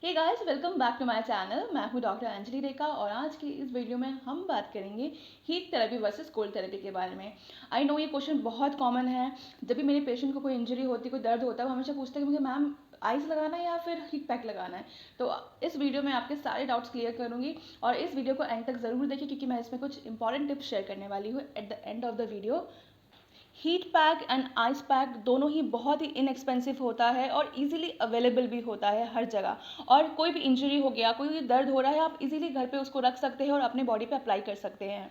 Hey guys, welcome back to my channel. मैं हूं doctor Anjali रेखा और आज की इस वीडियो में हम बात करेंगे heat therapy versus cold therapy के बारे में। आई नो ये क्वेश्चन बहुत कॉमन है। जब भी मेरे पेशेंट को कोई इंजरी होती है, कोई दर्द होता है, वो हमेशा पूछते हैं कि मुझे मैम आइस लगाना है या फिर हीट पैक लगाना है। तो इस वीडियो में आपके सारे डाउट्स क्लियर करूंगी और इस वीडियो को एंड तक ज़रूर देखिए क्योंकि मैं इसमें कुछ इंपॉर्टेंट टिप्स शेयर करने वाली हूँ at the end of the video. Heat pack and ice pack दोनों ही बहुत ही इनएक्सपेंसिव होता है और इजीली अवेलेबल भी होता है हर जगह। और कोई भी इंजरी हो गया, कोई भी दर्द हो रहा है, आप इजीली घर पे उसको रख सकते हैं और अपने बॉडी पे अप्लाई कर सकते हैं।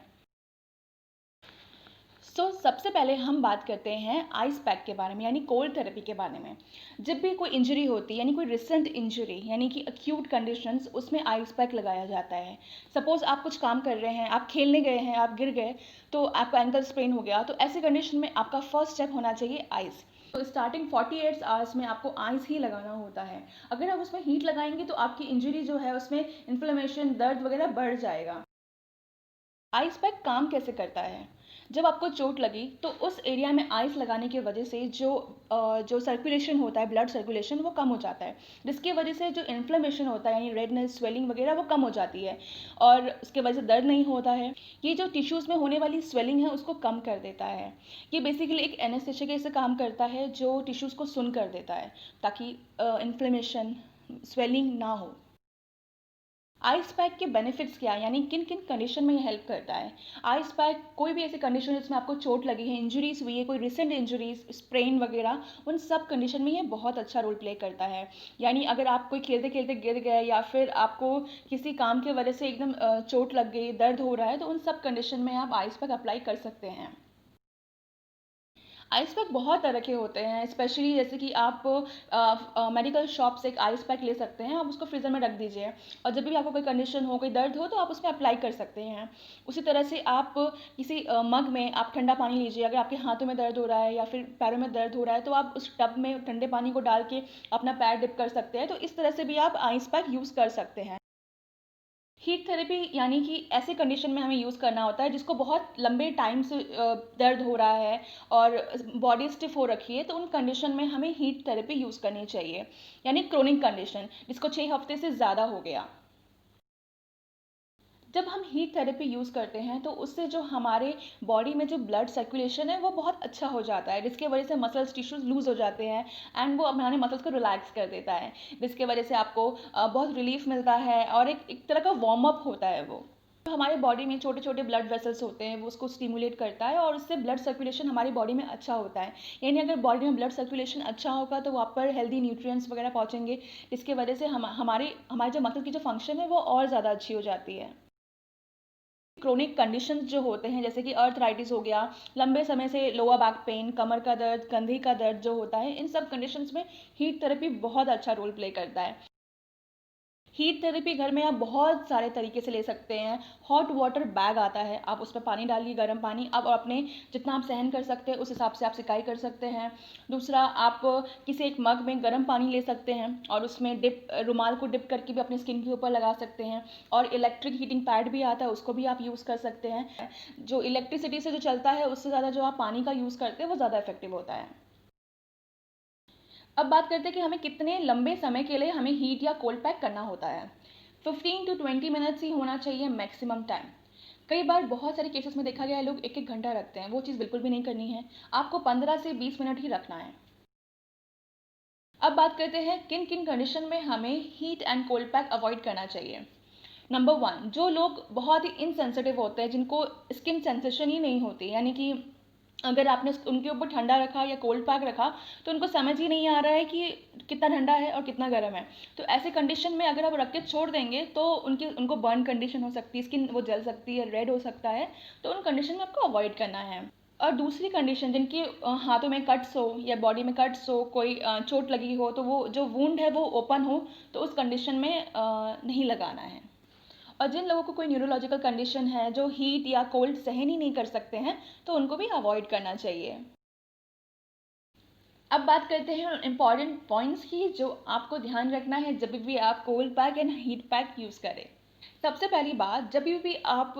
सबसे पहले हम बात करते हैं आइस पैक के बारे में यानी कोल्ड थेरेपी के बारे में। जब भी कोई इंजरी होती है यानी कोई रिसेंट इंजरी यानी कि अक्यूट कंडीशंस, उसमें आइस पैक लगाया जाता है। सपोज आप कुछ काम कर रहे हैं, आप खेलने गए हैं, आप गिर गए, तो आपका एंकल स्प्रेन हो गया, तो ऐसी कंडीशन में आपका फर्स्ट स्टेप होना चाहिए आइस। तो स्टार्टिंग 48 आवर्स में आपको आइस ही लगाना होता है। अगर आप उसमें हीट लगाएंगे तो आपकी इंजरी जो है उसमें इन्फ्लेमेशन, दर्द वगैरह बढ़ जाएगा। आइस पैक काम कैसे करता है? जब आपको चोट लगी तो उस एरिया में आइस लगाने की वजह से जो सर्कुलेशन होता है, ब्लड सर्कुलेशन, वो कम हो जाता है, जिसकी वजह से जो इन्फ्लेमेशन होता है यानी रेडनेस, स्वेलिंग वगैरह वो कम हो जाती है और उसके वजह से दर्द नहीं होता है। ये जो टिश्यूज़ में होने वाली स्वेलिंग है उसको कम कर देता है। ये बेसिकली एक एनेस्थेसिया के जैसे काम करता है जो टिश्यूज़ को सुन कर देता है ताकि इन्फ्लेमेशन, स्वेलिंग ना हो। आइस पैक के बेनिफिट्स क्या है यानी किन किन कंडीशन में ये हेल्प करता है? आइस पैक कोई भी ऐसी कंडीशन जिसमें आपको चोट लगी है, इंजरीज हुई है, कोई रिसेंट इंजरीज, स्प्रेन वगैरह, उन सब कंडीशन में ये बहुत अच्छा रोल प्ले करता है। यानी अगर आप कोई खेलते खेलते गिर गए या फिर आपको किसी काम की वजह से एकदम चोट लग गई, दर्द हो रहा है, तो उन सब कंडीशन में आप आइस पैक अप्लाई कर सकते हैं। आइस पैक बहुत तरह के होते हैं, स्पेशली जैसे कि आप मेडिकल शॉप से एक आइस पैक ले सकते हैं, आप उसको फ्रीज़र में रख दीजिए और जब भी आपको कोई कंडीशन हो, कोई दर्द हो, तो आप उसमें अप्लाई कर सकते हैं। उसी तरह से आप किसी मग में आप ठंडा पानी लीजिए। अगर आपके हाथों में दर्द हो रहा है या फिर पैरों में दर्द हो रहा है तो आप उस टब में ठंडे पानी को डाल के अपना पैर डिप कर सकते हैं। तो इस तरह से भी आप आइस पैक यूज़ कर सकते हैं। हीट थेरेपी यानी कि ऐसे कंडीशन में हमें यूज़ करना होता है जिसको बहुत लंबे टाइम से दर्द हो रहा है और बॉडी स्टिफ हो रखी है, तो उन कंडीशन में हमें हीट थेरेपी यूज़ करनी चाहिए। यानी क्रोनिक कंडीशन जिसको 6 हफ्ते से ज़्यादा हो गया। जब हम हीट थेरेपी यूज़ करते हैं तो उससे जो हमारे बॉडी में जो ब्लड सर्कुलेशन है वो बहुत अच्छा हो जाता है, जिसके वजह से मसल्स टिश्यूज लूज़ हो जाते हैं एंड वो हमारे मसल्स को रिलैक्स कर देता है, जिसके वजह से आपको बहुत रिलीफ मिलता है और एक तरह का वार्म अप होता है वो। तो हमारे बॉडी में छोटे छोटे ब्लड वेसल्स होते हैं, वो उसको स्टिमुलेट करता है और उससे ब्लड सर्कुलेशन हमारी बॉडी में अच्छा होता है। यानी अगर बॉडी में ब्लड सर्कुलेशन अच्छा होगा तो वहाँ पर हेल्दी न्यूट्रिएंट्स वगैरह पहुँचेंगे, जिसके वजह से हमारे हमारे जो मसल की जो फंक्शन है वो और ज़्यादा अच्छी हो जाती है। क्रोनिक कंडीशंस जो होते हैं जैसे कि अर्थराइटिस हो गया, लंबे समय से लोअर बैक पेन, कमर का दर्द, कंधे का दर्द जो होता है, इन सब कंडीशंस में हीट थेरेपी बहुत अच्छा रोल प्ले करता है। हीट थेरेपी घर में आप बहुत सारे तरीके से ले सकते हैं। हॉट वाटर बैग आता है, आप उसमें पानी डालिए, गर्म पानी, आप अपने जितना आप सहन कर सकते हैं उस हिसाब से आप सिकाई कर सकते हैं। दूसरा, आप किसी एक मग में गर्म पानी ले सकते हैं और उसमें रुमाल को डिप करके भी अपनी स्किन के ऊपर लगा सकते हैं। और इलेक्ट्रिक हीटिंग पैड भी आता है, उसको भी आप यूज़ कर सकते हैं। जो इलेक्ट्रिसिटी से जो चलता है उससे ज़्यादा जो आप पानी का यूज़ करते हैं वो ज़्यादा इफेक्टिव होता है। अब बात करते हैं कि हमें कितने लंबे समय के लिए हमें हीट या कोल्ड पैक करना होता है। 15 to 20 मिनट्स ही होना चाहिए मैक्सिमम टाइम। कई बार बहुत सारे केसेस में देखा गया है लोग एक एक घंटा रखते हैं, वो चीज़ बिल्कुल भी नहीं करनी है। आपको 15 से 20 मिनट ही रखना है। अब बात करते हैं किन किन कंडीशन में हमें heat and cold pack avoid करना चाहिए। नंबर वन, जो लोग बहुत ही इनसेंसिटिव होते हैं, जिनको स्किन सेंसेशन ही नहीं होती, यानी कि अगर आपने उनके ऊपर ठंडा रखा या कोल्ड पैक रखा तो उनको समझ ही नहीं आ रहा है कि कितना ठंडा है और कितना गर्म है। तो ऐसे कंडीशन में अगर आप रख के छोड़ देंगे तो उनको बर्न कंडीशन हो सकती है, स्किन वो जल सकती है, रेड हो सकता है। तो उन कंडीशन में आपको अवॉइड करना है। और दूसरी कंडीशन, जिनकी हाथों में कट्स हो या बॉडी में कट्स हो, कोई चोट लगी हो, तो वो जो वूंड है वो ओपन हो, तो उस कंडीशन में नहीं लगाना है। और जिन लोगों को कोई न्यूरोलॉजिकल कंडीशन है, जो हीट या कोल्ड सहन ही नहीं कर सकते हैं, तो उनको भी अवॉइड करना चाहिए। अब बात करते हैं इम्पॉर्टेंट पॉइंट्स की जो आपको ध्यान रखना है जब भी आप cold pack and heat pack use करें। सबसे पहली बात, जब भी आप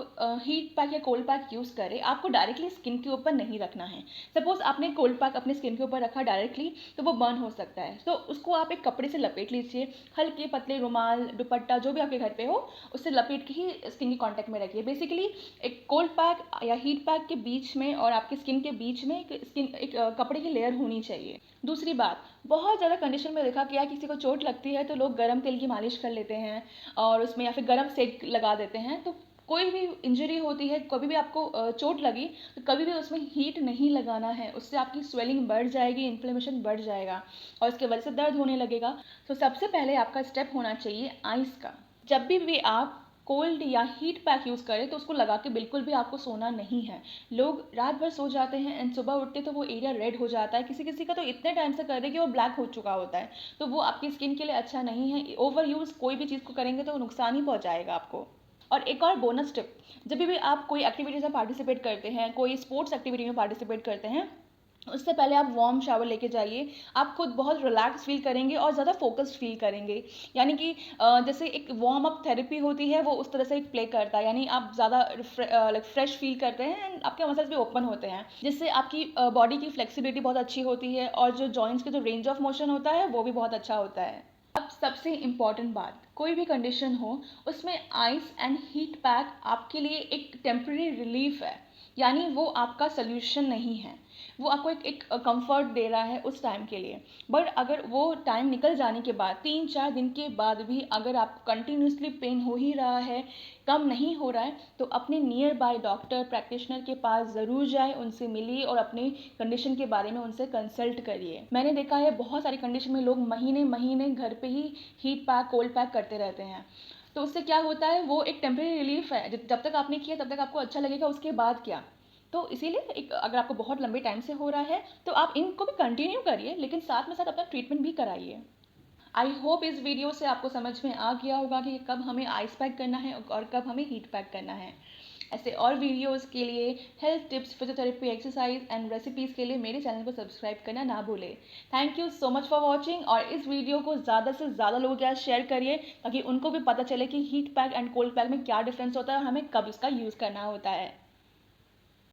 हीट पैक या कोल्ड पैक यूज़ करें, आपको डायरेक्टली स्किन के ऊपर नहीं रखना है। सपोज़ आपने कोल्ड पैक अपने स्किन के ऊपर रखा डायरेक्टली, तो वो बर्न हो सकता है। तो उसको आप एक कपड़े से लपेट लीजिए, हल्के पतले रुमाल, दुपट्टा जो भी आपके घर पे हो, उससे लपेट के ही स्किन के कॉन्टैक्ट में रखिए। बेसिकली एक कोल्ड पैक या हीट पैक के बीच में और आपकी स्किन के बीच में एक कपड़े की लेयर होनी चाहिए। दूसरी बात, बहुत ज़्यादा कंडीशन में देखा गया है, किसी को चोट लगती है तो लोग गरम तेल की मालिश कर लेते हैं और उसमें या फिर गरम सेक लगा देते हैं। तो कोई भी इंजरी होती है, कभी भी आपको चोट लगी, तो कभी भी उसमें हीट नहीं लगाना है। उससे आपकी स्वेलिंग बढ़ जाएगी, इन्फ्लेमेशन बढ़ जाएगा और इसकी वजह से दर्द होने लगेगा। तो सबसे पहले आपका स्टेप होना चाहिए आइस का। जब भी आप कोल्ड या हीट पैक यूज़ करें तो उसको लगा के बिल्कुल भी आपको सोना नहीं है। लोग रात भर सो जाते हैं एंड सुबह उठते तो वो एरिया रेड हो जाता है। किसी किसी का तो इतने टाइम से कर दे कि वो ब्लैक हो चुका होता है। तो वो आपकी स्किन के लिए अच्छा नहीं है। ओवर यूज़ कोई भी चीज़ को करेंगे तो वो नुकसान ही पहुँचाएगा आपको। और एक और बोनस टिप, जब भी आप कोई एक्टिविटीज़ में पार्टिसिपेट करते हैं, कोई स्पोर्ट्स एक्टिविटी में पार्टिसिपेट करते हैं, उससे पहले आप वार्म शावर लेके जाइए। आप खुद बहुत रिलैक्स फील करेंगे और ज़्यादा फोकस्ड फील करेंगे। यानी कि जैसे एक वार्म अप थेरेपी होती है, वो उस तरह से एक प्ले करता है। यानी आप ज़्यादा लाइक फ्रेश फील करते हैं एंड आपके मसल्स भी ओपन होते हैं, जिससे आपकी बॉडी की फ्लेक्सिबिलिटी बहुत अच्छी होती है और जो जॉइंट्स के जो रेंज ऑफ मोशन होता है वो भी बहुत अच्छा होता है। अब सबसे इम्पॉर्टेंट बात, कोई भी कंडीशन हो, उसमें आइस एंड हीट पैक आपके लिए एक टेम्परेरी रिलीफ है। यानी वो आपका सल्यूशन नहीं है। वो आपको एक कंफर्ट दे रहा है उस टाइम के लिए। बट अगर वो टाइम निकल जाने के बाद 3-4 दिन के बाद भी अगर आपको कंटिन्यूसली पेन हो ही रहा है, कम नहीं हो रहा है, तो अपने नियर बाय डॉक्टर प्रैक्टिशनर के पास ज़रूर जाएँ, उनसे मिलिए और अपनी कंडीशन के बारे में उनसे कंसल्ट करिए। मैंने देखा है बहुत सारी कंडीशन में लोग महीने-महीने घर पे ही हीट पैक, कोल्ड पैक करते रहते हैं। तो उससे क्या होता है, वो एक टेम्परेरी रिलीफ है। जब तक आपने किया तब तक आपको अच्छा लगेगा, उसके बाद क्या? तो इसीलिए एक अगर आपको बहुत लंबे टाइम से हो रहा है, तो आप इनको भी कंटिन्यू करिए, लेकिन साथ में साथ अपना ट्रीटमेंट भी कराइए। आई होप इस वीडियो से आपको समझ में आ गया होगा कि कब हमें आइस पैक करना है और कब हमें हीट पैक करना है। ऐसे और वीडियोस के लिए, health tips, physiotherapy, exercise and recipes के लिए मेरे चैनल को सब्सक्राइब करना ना भूलें। Thank you so much for watching और इस वीडियो को ज़्यादा से ज़्यादा लोगों के साथ शेयर करिए, ताकि उनको भी पता चले कि heat pack and cold pack में क्या डिफरेंस होता है और हमें कब इसका यूज़ करना होता है।